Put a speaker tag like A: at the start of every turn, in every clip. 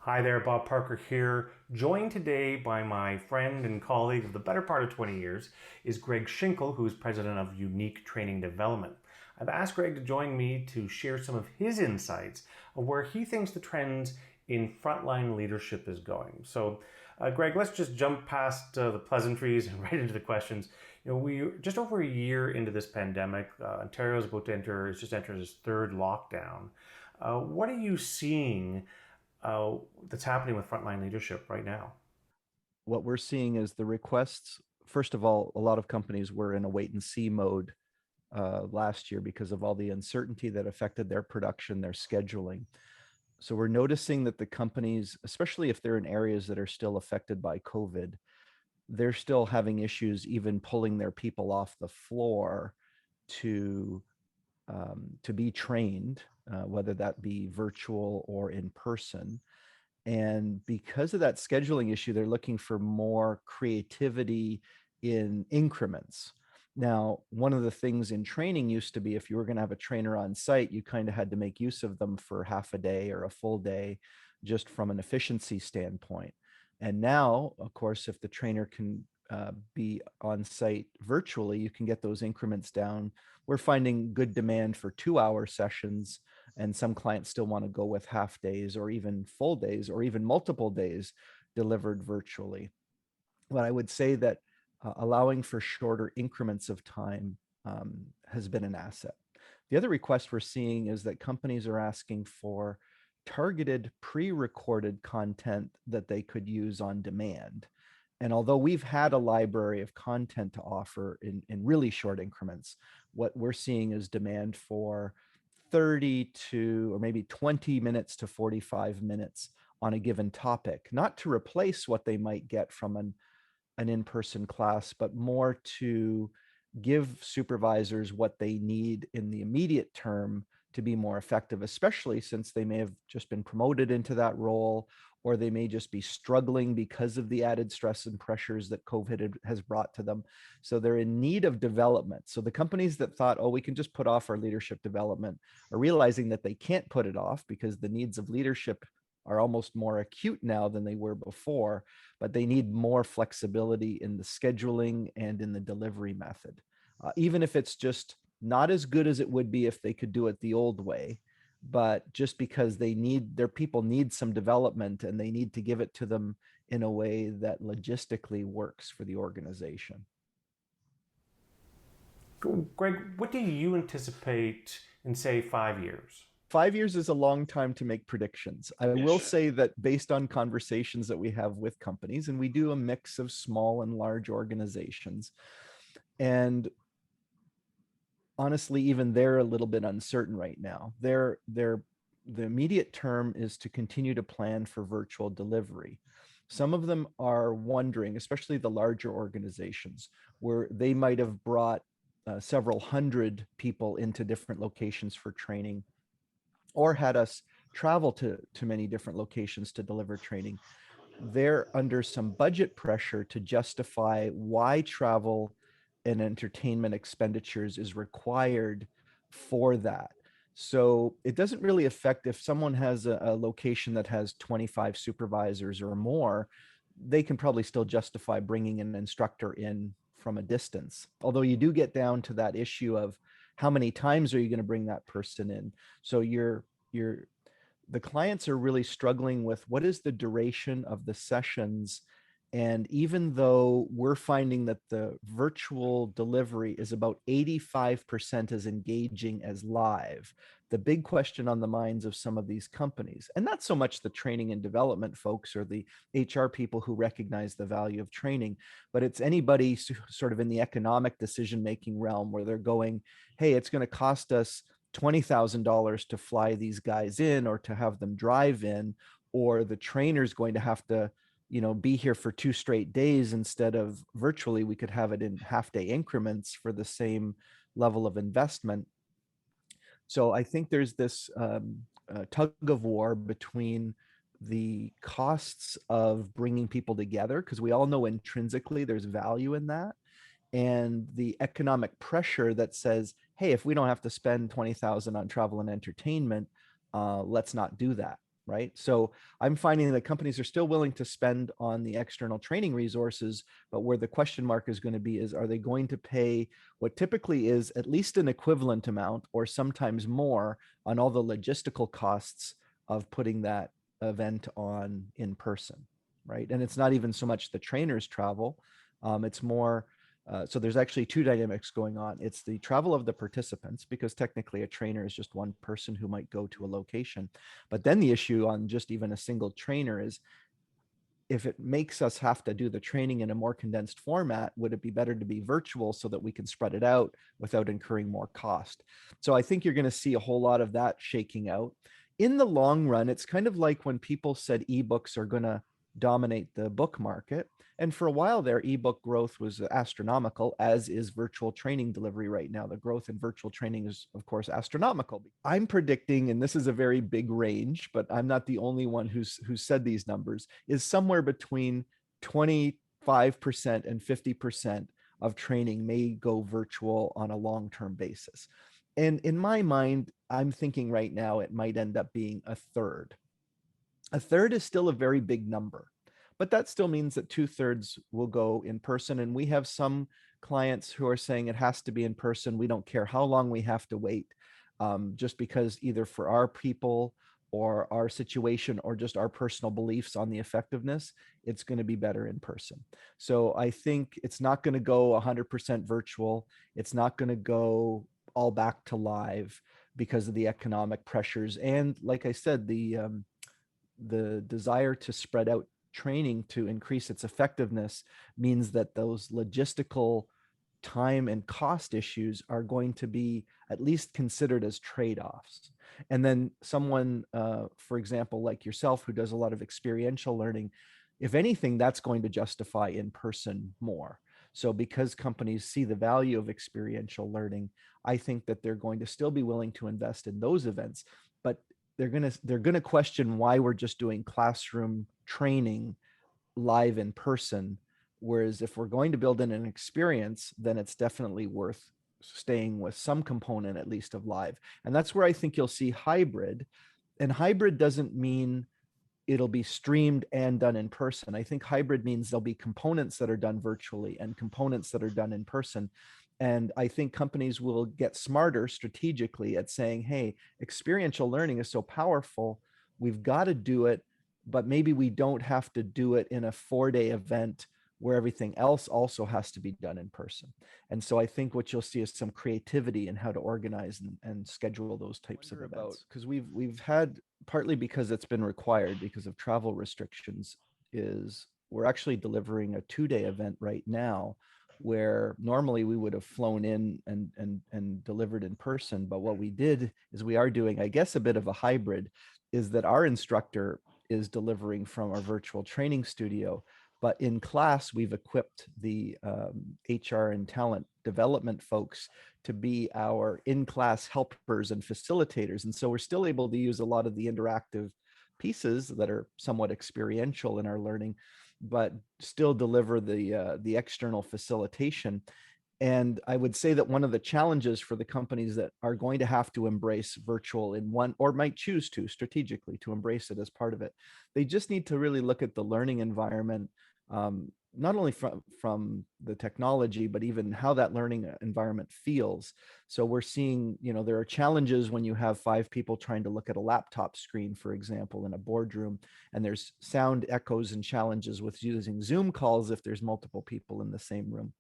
A: Hi there, Bob Parker here. Joined today by my friend and colleague of the better part of 20 years is Greg Schinkel, who is president of Unique Training Development. I've asked Greg to join me to share some of his insights of where he thinks the trends in frontline leadership is going. Greg, let's just jump past the pleasantries and right into the questions. We just over a year into this pandemic. Ontario is about to enter, it's just entered its third lockdown. What are you seeing uh, that's happening with frontline leadership right now?
B: What we're seeing is the requests. First of all, a lot of companies were in a wait and see mode last year because of all the uncertainty that affected their production, their scheduling. So we're noticing that the companies, especially if they're in areas that are still affected by COVID, they're still having issues even pulling their people off the floor to to be trained, whether that be virtual or in person. And because of that scheduling issue, they're looking for more creativity in increments. Now, one of the things in training used to be if you were going to have a trainer on site, you kind of had to make use of them for half a day or a full day, just from an efficiency standpoint. And now, of course, if the trainer can be on site virtually, you can get those increments down. We're finding good demand for 2 hour sessions, and some clients still want to go with half days or even full days or even multiple days delivered virtually. But I would say that allowing for shorter increments of time has been an asset. The other request we're seeing is that companies are asking for targeted pre-recorded content that they could use on demand. And although we've had a library of content to offer in really short increments, what we're seeing is demand for 30 to or maybe 20 minutes to 45 minutes on a given topic, not to replace what they might get from an in-person class, but more to give supervisors what they need in the immediate term to be more effective, especially since they may have just been promoted into that role, or they may just be struggling because of the added stress and pressures that COVID has brought to them. So they're in need of development. So the companies that thought, oh, we can just put off our leadership development are realizing that they can't put it off because the needs of leadership are almost more acute now than they were before, but they need more flexibility in the scheduling and in the delivery method. Even if it's just not as good as it would be if they could do it the old way, but just because their people need some development and they need to give it to them in a way that logistically works for the organization.
A: Greg, what do you anticipate in, say, 5 years?
B: 5 years is a long time to make predictions. I will say that based on conversations that we have with companies, and we do a mix of small and large organizations, and honestly, even they're a little bit uncertain right now. The immediate term is to continue to plan for virtual delivery. Some of them are wondering, especially the larger organizations, where they might have brought several hundred people into different locations for training, or had us travel to many different locations to deliver training. They're under some budget pressure to justify why travel and entertainment expenditures is required for that. So it doesn't really affect if someone has a location that has 25 supervisors or more, they can probably still justify bringing an instructor in from a distance. Although you do get down to that issue of how many times are you going to bring that person in? So you're the clients are really struggling with what is the duration of the sessions. And even though we're finding that the virtual delivery is about 85% as engaging as live, the big question on the minds of some of these companies, and not so much the training and development folks or the HR people who recognize the value of training, but it's anybody sort of in the economic decision making realm where they're going, hey, it's going to cost us $20,000 to fly these guys in or to have them drive in, or the trainer's going to have to, be here for 2 straight days instead of virtually. We could have it in half day increments for the same level of investment. So I think there's this tug of war between the costs of bringing people together, because we all know intrinsically there's value in that, and the economic pressure that says, hey, if we don't have to spend 20,000 on travel and entertainment, let's not do that. right? So I'm finding that companies are still willing to spend on the external training resources, but where the question mark is going to be is, are they going to pay what typically is at least an equivalent amount or sometimes more on all the logistical costs of putting that event on in person, right? And it's not even so much the trainer's travel. It's more, so there's actually two dynamics going on. It's the travel of the participants, because technically a trainer is just one person who might go to a location. But then the issue on just even a single trainer is, if it makes us have to do the training in a more condensed format, would it be better to be virtual so that we can spread it out without incurring more cost? So I think you're going to see a whole lot of that shaking out. In the long run, it's kind of like when people said ebooks are going to dominate the book market. And for a while there, ebook growth was astronomical, as is virtual training delivery right now. The growth in virtual training is, of course, astronomical. I'm predicting, and this is a very big range, but I'm not the only one who's said these numbers, is somewhere between 25% and 50% of training may go virtual on a long-term basis. And in my mind, I'm thinking right now it might end up being a third. A third is still a very big number, but that still means that 2/3 will go in person. And we have some clients who are saying it has to be in person. We don't care how long we have to wait, just because either for our people or our situation or just our personal beliefs on the effectiveness, it's going to be better in person. So I think it's not going to go 100% virtual. It's not going to go all back to live because of the economic pressures. And like I said, the desire to spread out training to increase its effectiveness means that those logistical time and cost issues are going to be at least considered as trade-offs. And then someone, for example, like yourself, who does a lot of experiential learning, if anything, that's going to justify in person more. So because companies see the value of experiential learning, I think that they're going to still be willing to invest in those events, but they're going to question why we're just doing classroom training live in person. Whereas if we're going to build in an experience, then it's definitely worth staying with some component at least of live. And that's where I think you'll see hybrid. And hybrid doesn't mean it'll be streamed and done in person. I think hybrid means there'll be components that are done virtually and components that are done in person. And I think companies will get smarter strategically at saying, hey, experiential learning is so powerful, we've got to do it, but maybe we don't have to do it in a 4-day event where everything else also has to be done in person. And so I think what you'll see is some creativity in how to organize and schedule those types of events. Because we've had, partly because it's been required because of travel restrictions, is we're actually delivering a 2-day event right now where normally we would have flown in and delivered in person. But what we did is we are doing, I guess, a bit of a hybrid, is that our instructor is delivering from our virtual training studio. But in class, we've equipped the HR and talent development folks to be our in-class helpers and facilitators. And so we're still able to use a lot of the interactive pieces that are somewhat experiential in our learning, but still deliver the external facilitation. And I would say that one of the challenges for the companies that are going to have to embrace virtual in one, or might choose to strategically to embrace it as part of it, they just need to really look at the learning environment, not only from the technology, but even how that learning environment feels. So we're seeing, there are challenges when you have 5 people trying to look at a laptop screen, for example, in a boardroom, and there's sound echoes and challenges with using Zoom calls if there's multiple people in the same room.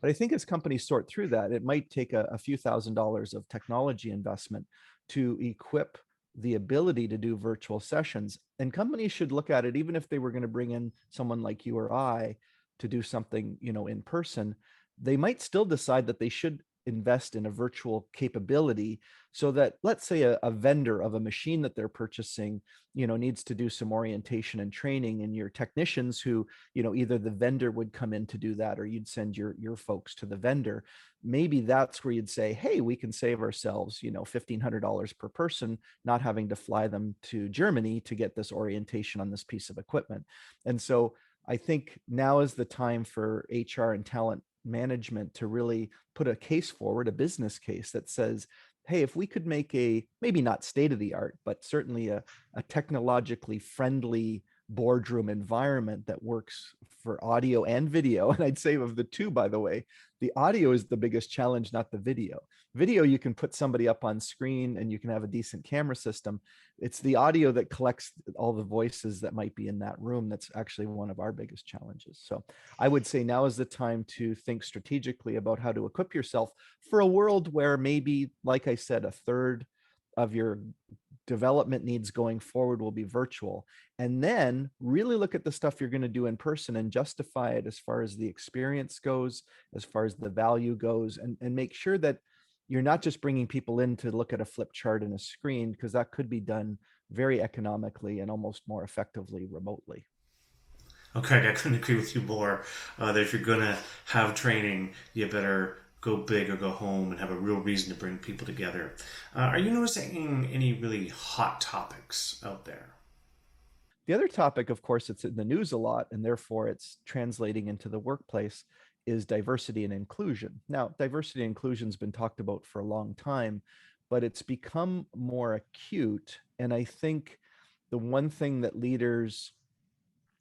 B: But I think as companies sort through that, it might take a few $1,000s of technology investment to equip the ability to do virtual sessions. And companies should look at it, even if they were going to bring in someone like you or I to do something, in person, they might still decide that they should invest in a virtual capability, so that, let's say, a vendor of a machine that they're purchasing, needs to do some orientation and training, and your technicians who, either the vendor would come in to do that, or you'd send your folks to the vendor. Maybe that's where you'd say, hey, we can save ourselves, $1,500 per person, not having to fly them to Germany to get this orientation on this piece of equipment. And so I think now is the time for HR and talent management to really put a case forward, a business case that says hey, if we could make a maybe not state of the art, but certainly a technologically friendly boardroom environment that works for audio and video. And I'd say of the two, by the way, the audio is the biggest challenge, not the video. Video, you can put somebody up on screen and you can have a decent camera system. It's the audio that collects all the voices that might be in that room that's actually one of our biggest challenges. So I would say now is the time to think strategically about how to equip yourself for a world where maybe, like I said, a third of your development needs going forward will be virtual. And then really look at the stuff you're going to do in person and justify it as far as the experience goes, as far as the value goes, and make sure that you're not just bringing people in to look at a flip chart and a screen, because that could be done very economically and almost more effectively remotely.
A: Okay, I couldn't agree with you more. That if you're gonna have training, you better go big or go home and have a real reason to bring people together. Are you noticing any really hot topics out there?
B: The other topic, of course, it's in the news a lot, and therefore it's translating into the workplace, is diversity and inclusion. Now, diversity and inclusion has been talked about for a long time, but it's become more acute. And I think the one thing that leaders,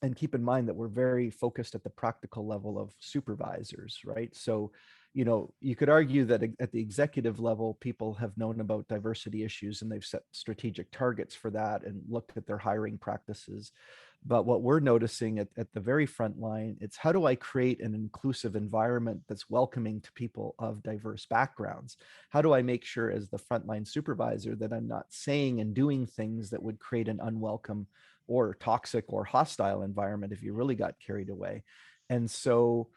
B: and keep in mind that we're very focused at the practical level of supervisors, right? So, you could argue that at the executive level, people have known about diversity issues and they've set strategic targets for that and looked at their hiring practices. But what we're noticing at the very front line, it's how do I create an inclusive environment that's welcoming to people of diverse backgrounds? How do I make sure as the frontline supervisor that I'm not saying and doing things that would create an unwelcome or toxic or hostile environment if you really got carried away? And so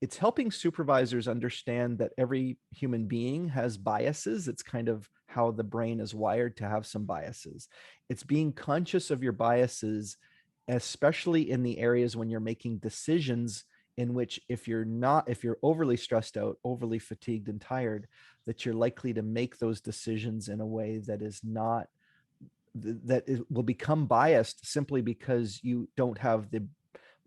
B: it's helping supervisors understand that every human being has biases. It's kind of how the brain is wired to have some biases. It's being conscious of your biases, especially in the areas when you're making decisions in which if you're overly stressed out, overly fatigued and tired, that you're likely to make those decisions in a way that is not that it will become biased simply because you don't have the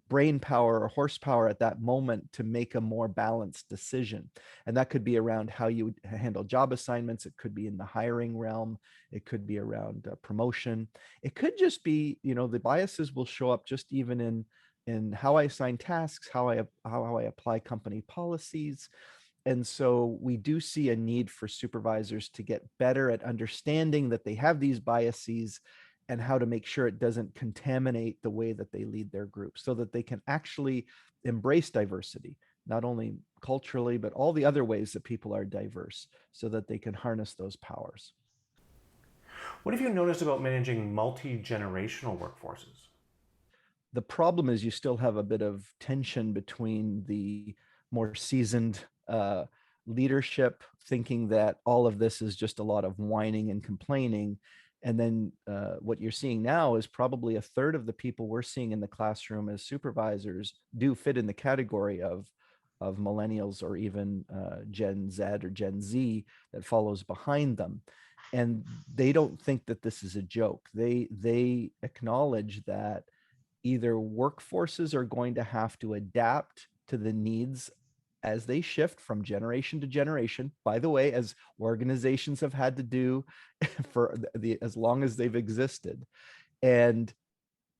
B: brain power or horsepower at that moment to make a more balanced decision. And that could be around how you handle job assignments. It could be in the hiring realm. It could be around promotion. It could just be, the biases will show up just even in how I assign tasks, how I apply company policies. And so we do see a need for supervisors to get better at understanding that they have these biases and how to make sure it doesn't contaminate the way that they lead their group so that they can actually embrace diversity, not only culturally, but all the other ways that people are diverse so that they can harness those powers.
A: What have you noticed about managing multi-generational workforces?
B: The problem is you still have a bit of tension between the more seasoned leadership thinking that all of this is just a lot of whining and complaining. And then what you're seeing now is probably a third of the people we're seeing in the classroom as supervisors do fit in the category of millennials or even Gen Z or Gen Z that follows behind them. And they don't think that this is a joke. They acknowledge that either workforces are going to have to adapt to the needs as they shift from generation to generation, by the way, as organizations have had to do for as long as they've existed. And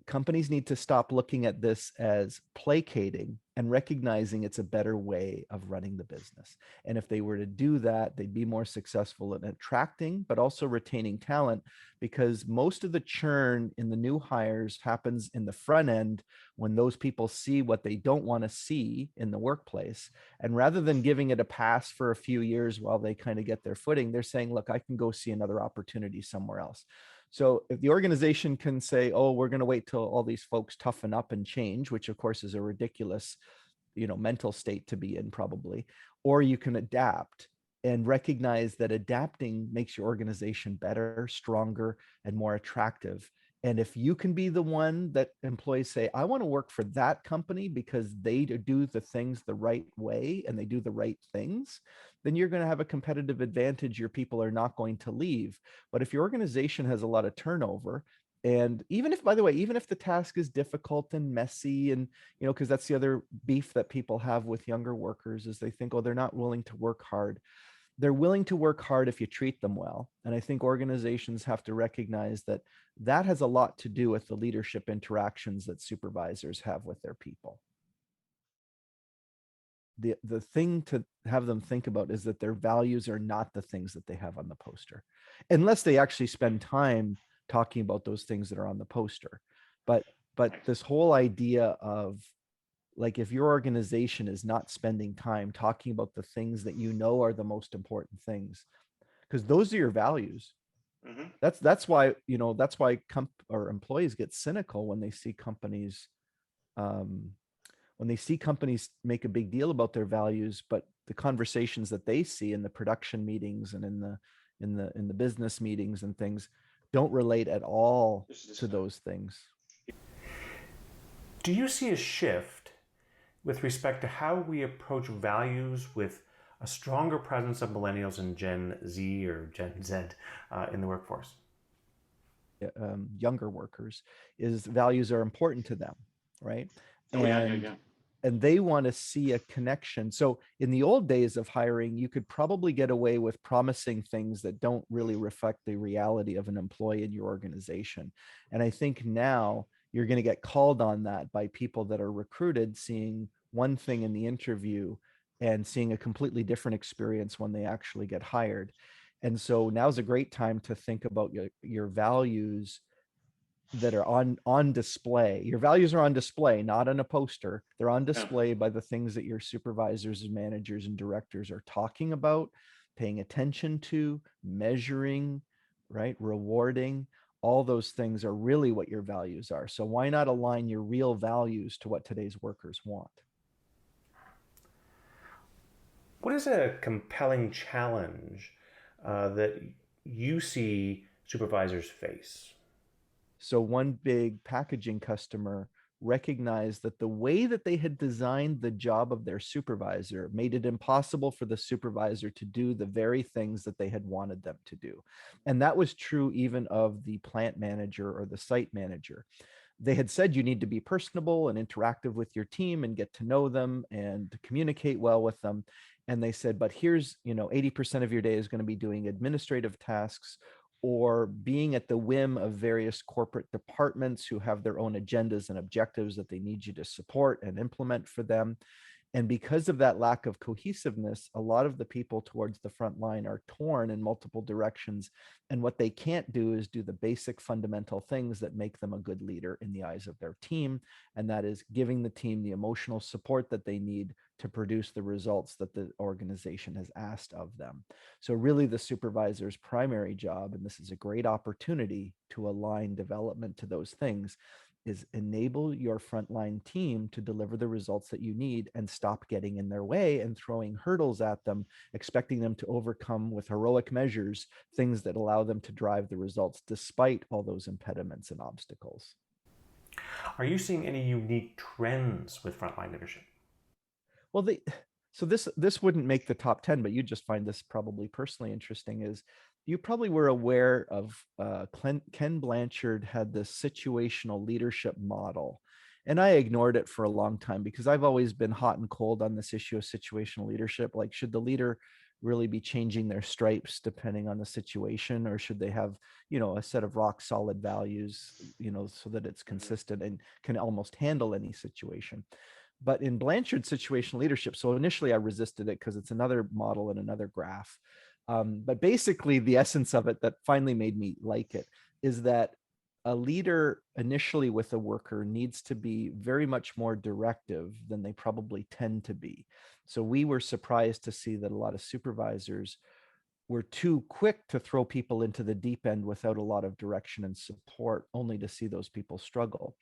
B: companies need to stop looking at this as placating and recognizing it's a better way of running the business. And if they were to do that, they'd be more successful in attracting, but also retaining talent, because most of the churn in the new hires happens in the front end when those people see what they don't want to see in the workplace. And rather than giving it a pass for a few years while they kind of get their footing, they're saying, look, I can go see another opportunity somewhere else. So if the organization can say, oh, we're going to wait till all these folks toughen up and change, which of course is a ridiculous, mental state to be in probably, or you can adapt and recognize that adapting makes your organization better, stronger, and more attractive. And if you can be the one that employees say, I want to work for that company because they do the things the right way and they do the right things, then you're going to have a competitive advantage. Your people are not going to leave. But if your organization has a lot of turnover, and even if, by the way, even if the task is difficult and messy, and, because that's the other beef that people have with younger workers is they think, oh, they're not willing to work hard. they're willing to work hard if you treat them well. And I think organizations have to recognize that that has a lot to do with the leadership interactions that supervisors have with their people. The thing to have them think about is that their values are not the things that they have on the poster, unless they actually spend time talking about those things that are on the poster. But this whole idea of, like, if your organization is not spending time talking about the things that you know are the most important things, because those are your values.
A: Mm-hmm.
B: That's why, that's why or employees get cynical when they see companies, um, make a big deal about their values, but the conversations that they see in the production meetings and in the business meetings and things don't relate at all to those things.
A: Do you see a shift with respect to how we approach values with a stronger presence of millennials and Gen Z or Gen Z in the workforce?
B: Younger workers, is values are important to them, right?
A: Oh yeah, yeah,
B: and
A: yeah.
B: and they want to see a connection. So in the old days of hiring, you could probably get away with promising things that don't really reflect the reality of an employee in your organization. And I think now you're going to get called on that by people that are recruited, seeing one thing in the interview and seeing a completely different experience when they actually get hired. And so now's a great time to think about your values that are on display. Your values are on display, not on a poster. They're on display by the things that your supervisors and managers and directors are talking about, paying attention to, measuring, right? Rewarding. All those things are really what your values are. So why not align your real values to what today's workers want?
A: What is a compelling challenge that you see supervisors face?
B: So one big packaging customer recognized that the way that they had designed the job of their supervisor made it impossible for the supervisor to do the very things that they had wanted them to do. And that was true even of the plant manager or the site manager. They had said you need to be personable and interactive with your team and get to know them and to communicate well with them. And they said, but here's, 80% of your day is going to be doing administrative tasks or being at the whim of various corporate departments who have their own agendas and objectives that they need you to support and implement for them. And because of that lack of cohesiveness, a lot of the people towards the front line are torn in multiple directions. And what they can't do is do the basic fundamental things that make them a good leader in the eyes of their team. And that is giving the team the emotional support that they need to produce the results that the organization has asked of them. So, really, the supervisor's primary job, and this is a great opportunity to align development to those things, is enable your frontline team to deliver the results that you need and stop getting in their way and throwing hurdles at them, expecting them to overcome with heroic measures things that allow them to drive the results despite all those impediments and obstacles.
A: Are you seeing any unique trends with frontline leadership?
B: Well, so this wouldn't make the top 10, but you just find this probably personally interesting. Is you probably were aware of Ken Blanchard had this situational leadership model, and I ignored it for a long time because I've always been hot and cold on this issue of situational leadership. Like, should the leader really be changing their stripes depending on the situation, or should they have, a set of rock solid values, so that it's consistent and can almost handle any situation? But in Blanchard's situational leadership, so initially I resisted it because it's another model and another graph. But basically, the essence of it that finally made me like it is that a leader initially with a worker needs to be very much more directive than they probably tend to be. So we were surprised to see that a lot of supervisors were too quick to throw people into the deep end without a lot of direction and support, only to see those people struggle.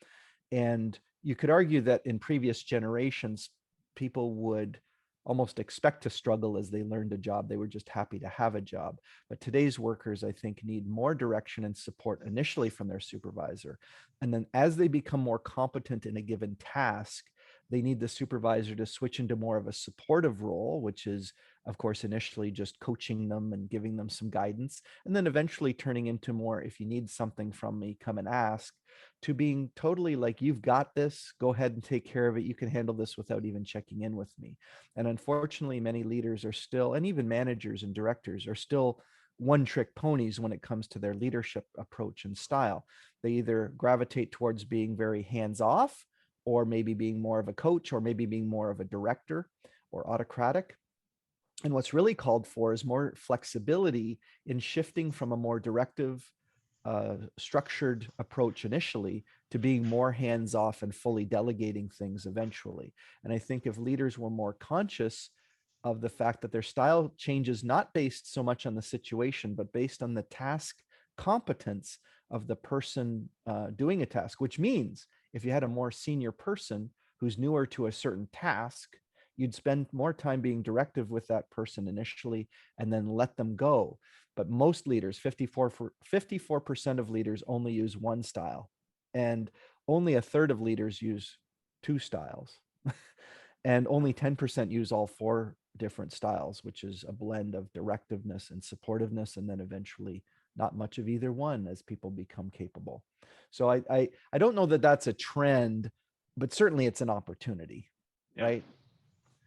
B: And you could argue that in previous generations, people would almost expect to struggle as they learned a job. They were just happy to have a job. But today's workers, I think, need more direction and support initially from their supervisor. And then as they become more competent in a given task, they need the supervisor to switch into more of a supportive role, which is, of course, initially just coaching them and giving them some guidance, and then eventually turning into more, if you need something from me, come and ask, to being totally like, you've got this, go ahead and take care of it. You can handle this without even checking in with me. And unfortunately, many leaders are still, and even managers and directors are still one trick ponies when it comes to their leadership approach and style. They either gravitate towards being very hands off, or maybe being more of a coach, or maybe being more of a director or autocratic. And what's really called for is more flexibility in shifting from a more directive, structured approach initially to being more hands off and fully delegating things eventually. And I think if leaders were more conscious of the fact that their style changes not based so much on the situation, but based on the task competence of the person doing a task, which means if you had a more senior person who's newer to a certain task, you'd spend more time being directive with that person initially and then let them go. But most leaders, 54% of leaders only use one style, and only a third of leaders use two styles. And only 10% use all four different styles, which is a blend of directiveness and supportiveness, and then eventually not much of either one as people become capable. So I don't know that that's a trend, but certainly it's an opportunity,
A: Yeah.
B: right?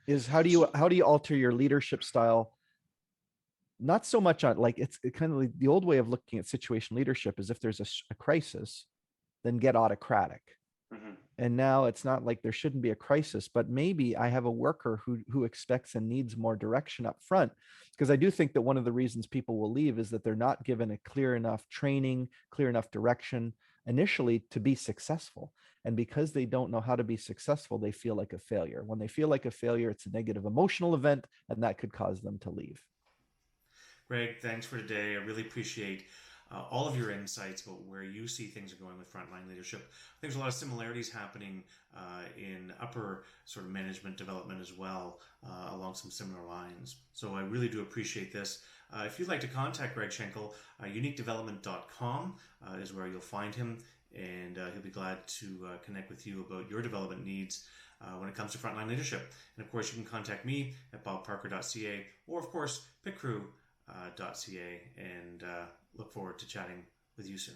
B: Is how do you alter your leadership style? Not so much on, like, it's kind of like the old way of looking at situation leadership is, if there's a crisis, then get autocratic.
A: Mm-hmm.
B: And now it's not like there shouldn't be a crisis, but maybe I have a worker who expects and needs more direction up front. Because I do think that one of the reasons people will leave is that they're not given a clear enough training, clear enough direction initially to be successful. And because they don't know how to be successful, they feel like a failure. When they feel like a failure, it's a negative emotional event, and that could cause them to leave.
A: Greg, thanks for today. I really appreciate all of your insights about where you see things are going with frontline leadership. I think there's a lot of similarities happening in upper sort of management development as well, along some similar lines. So I really do appreciate this. If you'd like to contact Greg Schinkel, uniquedevelopment.com is where you'll find him, and he'll be glad to connect with you about your development needs when it comes to frontline leadership. And of course, you can contact me at bobparker.ca, or of course, pitcrew.ca, and look forward to chatting with you soon.